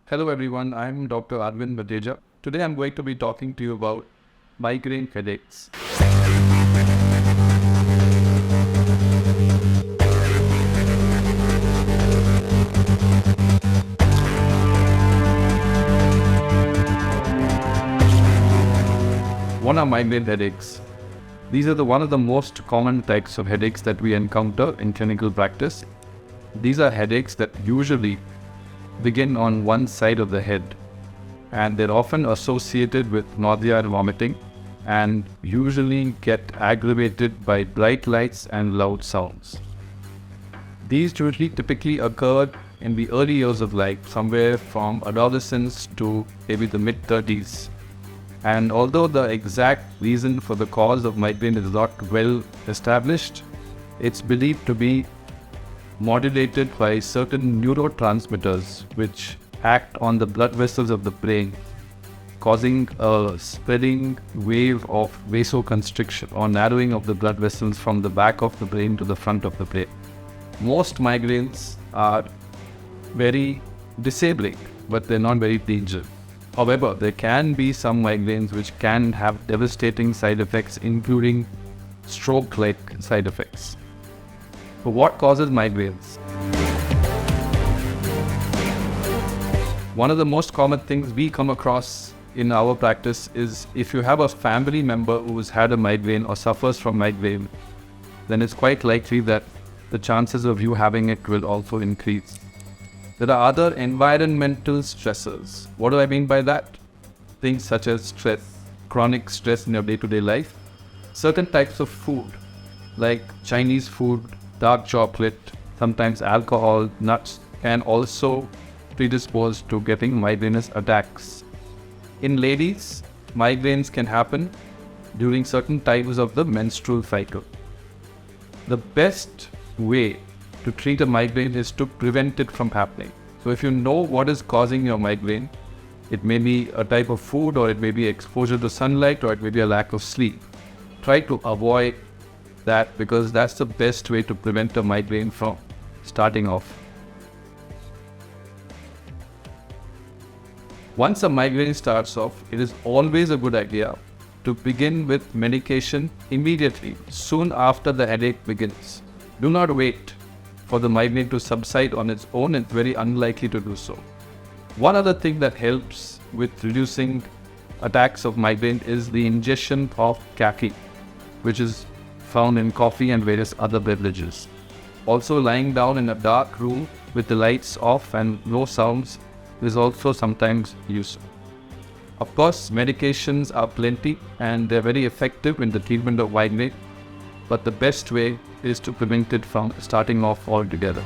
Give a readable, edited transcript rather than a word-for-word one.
Hello everyone, I'm Dr. Arvind Bhateja. Today I'm going to be talking to you about migraine headaches. What are migraine headaches? These are one of the most common types of headaches that we encounter in clinical practice. These are headaches that usually begin on one side of the head, and they're often associated with nausea and vomiting and usually get aggravated by bright lights and loud sounds. These usually typically occur in the early years of life, somewhere from adolescence to maybe the mid-30s. And although the exact reason for the cause of migraine is not well established, it's believed to be modulated by certain neurotransmitters which act on the blood vessels of the brain, causing a spreading wave of vasoconstriction or narrowing of the blood vessels from the back of the brain to the front of the brain. Most migraines are very disabling, but they're not very dangerous. However, there can be some migraines which can have devastating side effects, including stroke-like side effects. So what causes migraines? One of the most common things we come across in our practice is if you have a family member who has had a migraine or suffers from migraine, then it's quite likely that the chances of you having it will also increase. There are other environmental stressors. What do I mean by that? Things such as stress, chronic stress in your day-to-day life. Certain types of food, like Chinese food, dark chocolate, sometimes alcohol, nuts, can also predispose to getting migrainous attacks. In ladies, migraines can happen during certain times of the menstrual cycle. The best way to treat a migraine is to prevent it from happening. So if you know what is causing your migraine, it may be a type of food, or it may be exposure to sunlight, or it may be a lack of sleep. Try to avoid that, because that's the best way to prevent a migraine from starting off. Once a migraine starts off, it is always a good idea to begin with medication immediately, soon after the headache begins. Do not wait for the migraine to subside on its own. It's very unlikely to do so. One other thing that helps with reducing attacks of migraine is the ingestion of caffeine, which is found in coffee and various other beverages. Also, lying down in a dark room with the lights off and no sounds is also sometimes useful. Of course, medications are plenty and they're very effective in the treatment of migraine, but the best way is to prevent it from starting off altogether.